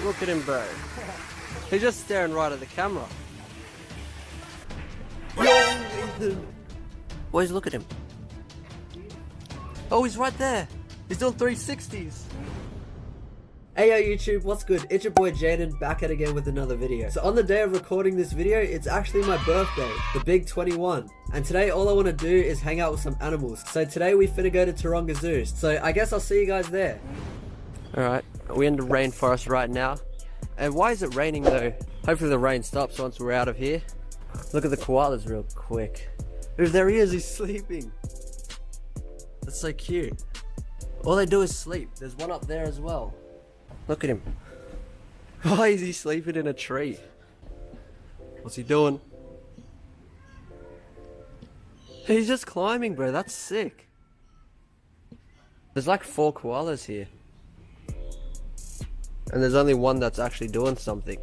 Look at him, bro. He's just staring right at the camera. Yo, Ethan. Boys, look at him. Oh, he's right there. He's doing 360s. Hey yo YouTube, what's good? It's your boy Jaden back at again with another video. So on the day of recording this video, it's actually my birthday, the big 21. And today all I want to do is hang out with some animals. So today we finna go to Taronga Zoo. So I guess I'll see you guys there. Alright, we're in the rainforest right now. And why is it raining though? Hopefully the rain stops once we're out of here. Look at the koalas real quick. Oh, there he is, he's sleeping. That's so cute. All they do is sleep. There's one up there as well. Look at him. Why is he sleeping in a tree? What's he doing? He's just climbing, bro. That's sick. There's like 4 koalas here. And there's only one that's actually doing something.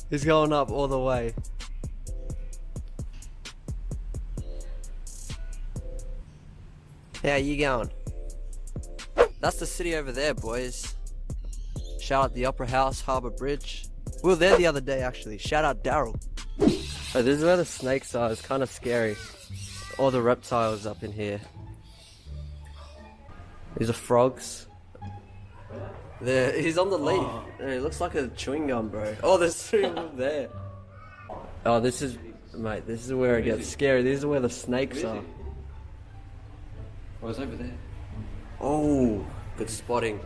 He's going up all the way. How you going? That's the city over there, boys. Shout out the Opera House, Harbour Bridge. We were there the other day actually. Shout out Daryl. Oh, this is where the snakes are. It's kind of scary. All the reptiles up in here. These are frogs. There, he's on the leaf. There, he looks like a chewing gum, bro. Oh, there's 3 of them there. Oh, this is, mate, this is where it gets scary. This is where the snakes are. Oh, it's over there. Oh, good spotting.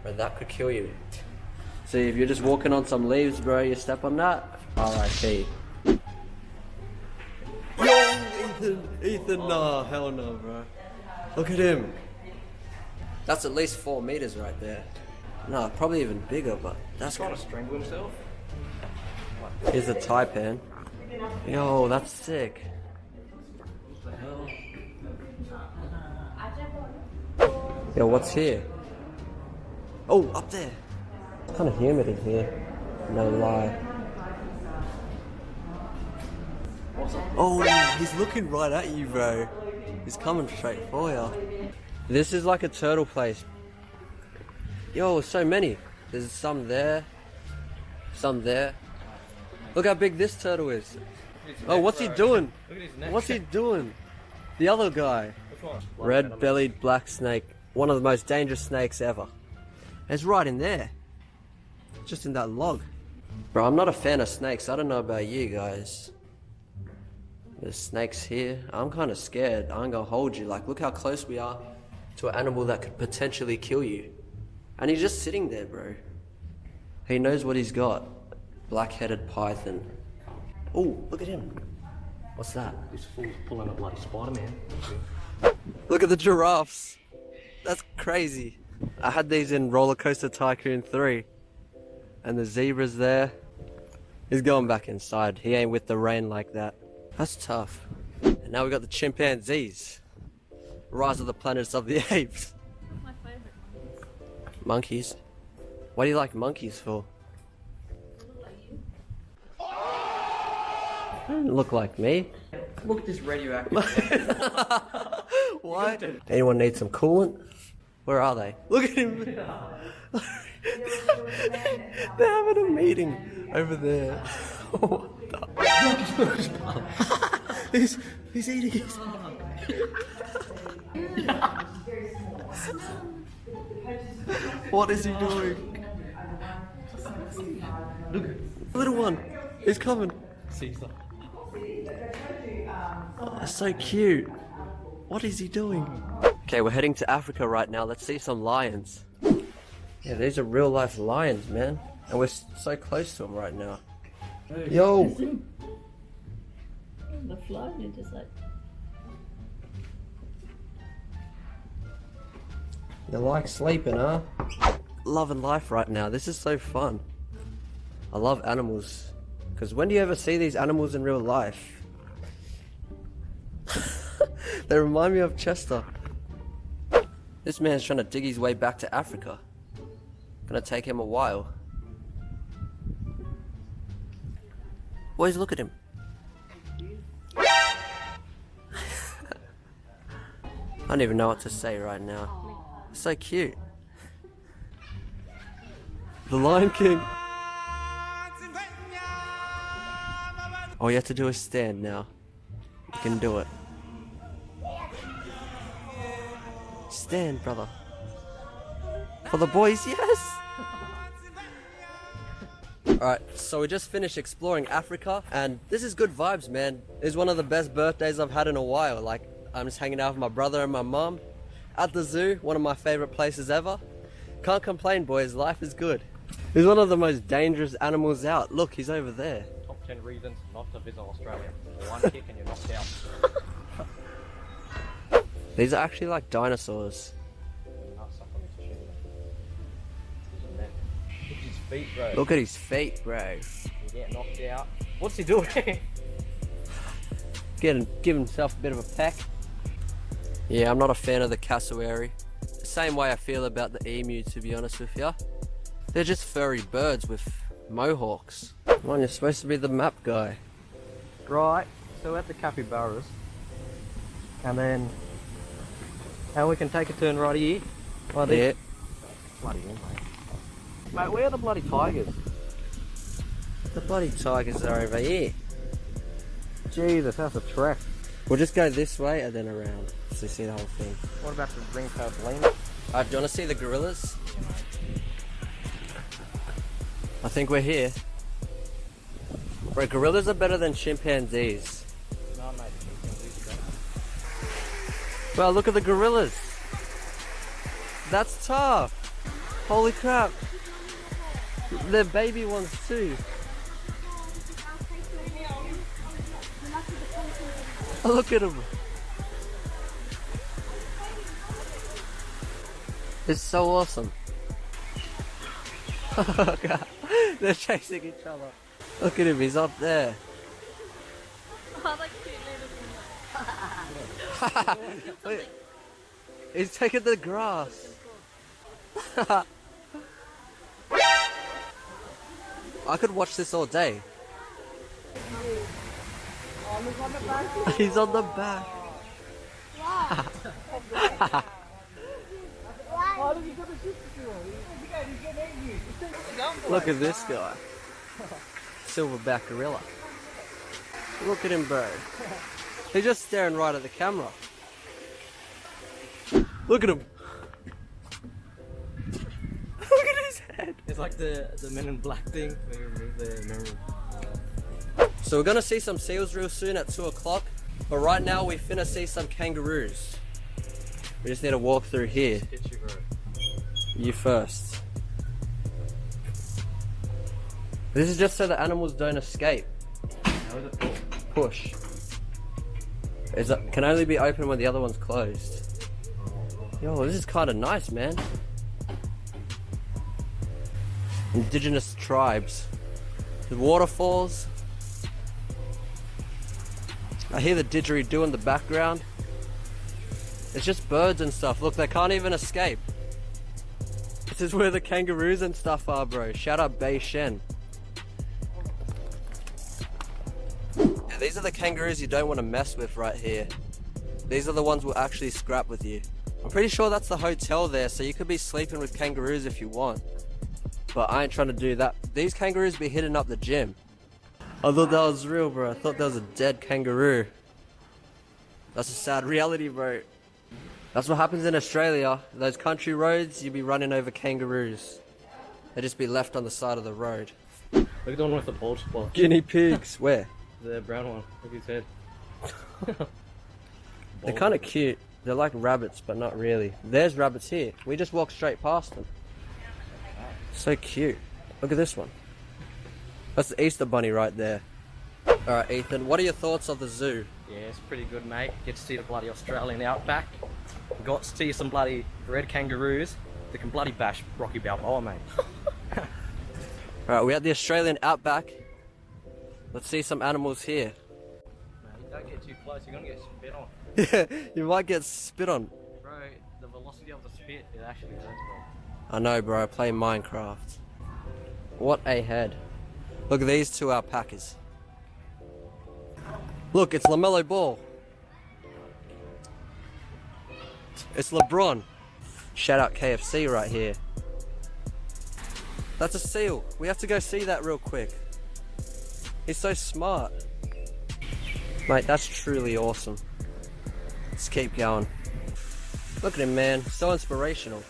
Bro, that could kill you. See, if you're just walking on some leaves, bro, you step on that, R.I.P. Yo, Ethan, no, hell no, bro. Look at him. That's at least 4 meters right there. No, probably even bigger, but that's trying to strangle himself. Here's the taipan. Yo, that's sick. What the hell? Yo, what's here? Oh, up there. It's kind of humid in here. No lie. Oh, he's looking right at you, bro. He's coming straight for you. This is like a turtle place. Yo, so many. There's some there. Some there. Look how big this turtle is. Oh, what's he doing? What's he doing? The other guy. Red-bellied black snake. One of the most dangerous snakes ever. It's right in there. Just in that log. Bro, I'm not a fan of snakes. I don't know about you guys. There's snakes here. I'm kind of scared. I ain't gonna hold you. Like, look how close we are to an animal that could potentially kill you. And he's just sitting there, bro. He knows what he's got. Black-headed python. Oh, look at him. What's that? This fool's pulling a bloody Spider-Man. Look at the giraffes. That's crazy. I had these in Roller Coaster Tycoon 3. And the zebra's there. He's going back inside. He ain't with the rain like that. That's tough. And now we got the chimpanzees. Rise of the Planets of the Apes. My favorite Monkeys? What do you like monkeys for? Don't look like me. Look at this radioactive. Why? Anyone need some coolant? Where are they? Look at him. They're having a meeting over there. What the? He's eating his. What is he doing? Look, little one. He's coming. Caesar. Oh, that's so cute. What is he doing? Okay, we're heading to Africa right now. Let's see some lions. Yeah, these are real life lions, man. And we're so close to them right now. Yo! The flow, and just like. You like sleeping, huh? Loving life right now. This is so fun. I love animals. Because when do you ever see these animals in real life? They remind me of Chester. This man's trying to dig his way back to Africa. Gonna take him a while. Boys, look at him. I don't even know what to say right now. So cute. The Lion King. All you have to do is stand now. You can do it. Stand, brother. For the boys, yes! Alright, so we just finished exploring Africa, and this is good vibes, man. It's one of the best birthdays I've had in a while. Like, I'm just hanging out with my brother and my mum at the zoo, one of my favorite places ever. Can't complain, boys, life is good. He's one of the most dangerous animals out. Look, he's over there. Top 10 reasons not to visit Australia. One kick and you're knocked out. These are actually like dinosaurs. Nutsack on his chin. Look at his feet, bro. Look at his feet, bro. You get knocked out. What's he doing? Give himself a bit of a peck. Yeah, I'm not a fan of the cassowary. Same way I feel about the emu, to be honest with ya. They're just furry birds with mohawks. Come on, you're supposed to be the map guy. Right, so we're at the capybaras. And then... and we can take a turn right here. Like this. Yeah. Bloody hell, mate. Mate, where are the bloody tigers? The bloody tigers are over here. Jesus, that's a trek. We'll just go this way and then around to see the whole thing. What about the ring pavilion? Alright, do you want to see the gorillas? I think we're here. Bro, gorillas are better than chimpanzees. No, mate, chimpanzees are better. Well, look at the gorillas. That's tough. Holy crap. They're baby ones too. Oh, look at them. It's so awesome. Oh god, they're chasing each other. Look at him, he's up there. Oh, that's cute. Wait, he's taking the grass. I could watch this all day. He's on the back. Look at this guy. Silverback gorilla. Look at him, bro. He's just staring right at the camera. Look at him. Look at his head. It's like the Men in Black thing. They remove their memory. So we're gonna see some seals real soon at 2 o'clock. But right now we finna see some kangaroos. We just need to walk through here. Get you, bro. You first. This is just so the animals don't escape. How is it for? Push. It can only be open when the other one's closed. Yo, this is kind of nice, man. Indigenous tribes. The waterfalls. I hear the didgeridoo in the background. It's just birds and stuff. Look, they can't even escape. This is where the kangaroos and stuff are, bro. Shout out Bei Shen. Yeah, these are the kangaroos you don't want to mess with right here. These are the ones who will actually scrap with you. I'm pretty sure that's the hotel there, so you could be sleeping with kangaroos if you want. But I ain't trying to do that. These kangaroos be hitting up the gym. I thought that was real, bro. I thought that was a dead kangaroo. That's a sad reality, bro. That's what happens in Australia. Those country roads, you be running over kangaroos. They just be left on the side of the road. Look at the one with the bald spot. Guinea pigs. Where? The brown one. Look at his head. They're kind of cute. They're like rabbits, but not really. There's rabbits here. We just walk straight past them. So cute. Look at this one. That's the Easter bunny right there. Alright, Ethan, what are your thoughts of the zoo? Yeah, it's pretty good, mate. Get to see the bloody Australian outback. Got to see some bloody red kangaroos that can bloody bash Rocky Balboa, mate. Alright, we're at the Australian outback. Let's see some animals here. Man, don't get too close, you're gonna get spit on. Yeah, you might get spit on. Bro, the velocity of the spit, it actually hurts, bro. I know, bro, I play Minecraft. What a head. Look at these two alpacas. Look, it's LaMelo Ball. It's LeBron. Shout out KFC right here. That's a seal. We have to go see that real quick. He's so smart. Mate, that's truly awesome. Let's keep going. Look at him, man. So inspirational.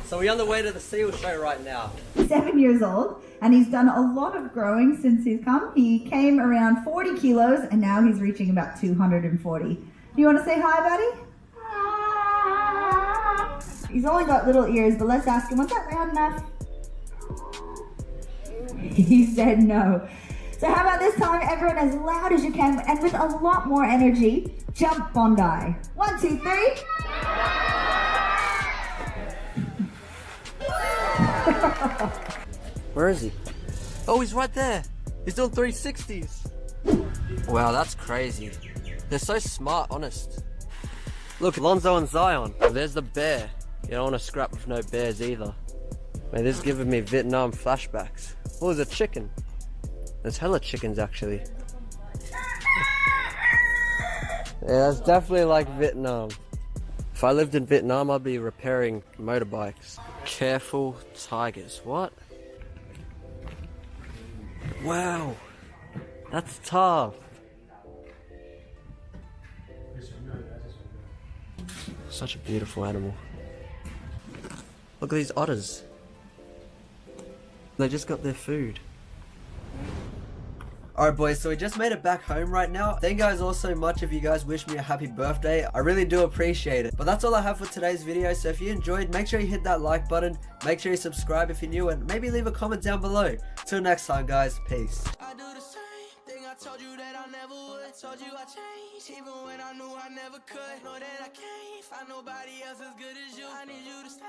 So we're on the way to the seal show right now. 7 years old, and he's done a lot of growing since he's come. He came around 40 kilos, and now he's reaching about 240. Do you want to say hi, buddy? He's only got little ears, but let's ask him, was that loud enough? He said no. So how about this time, everyone as loud as you can and with a lot more energy, jump Bondi. 1, 2, 3. Where is he? Oh, he's right there. He's doing 360s. Wow, that's crazy. They're so smart, honest. Look, Lonzo and Zion. There's the bear. You don't want to scrap with no bears either. Man, this is giving me Vietnam flashbacks. Oh, there's a chicken. There's hella chickens, actually. Yeah, that's definitely like Vietnam. If I lived in Vietnam, I'd be repairing motorbikes. Careful tigers. What? Wow. That's tough. Such a beautiful animal. Look at these otters. They just got their food. Alright boys, so we just made it back home right now. Thank you guys all so much if you guys wish me a happy birthday. I really do appreciate it. But that's all I have for today's video. So if you enjoyed, make sure you hit that like button. Make sure you subscribe if you're new, and maybe leave a comment down below. Till next time guys, peace. I do the same thing I told you that I never would. Told you I changed, even when I knew I never could. Know that I can't find nobody else as good as you. I need you to stay.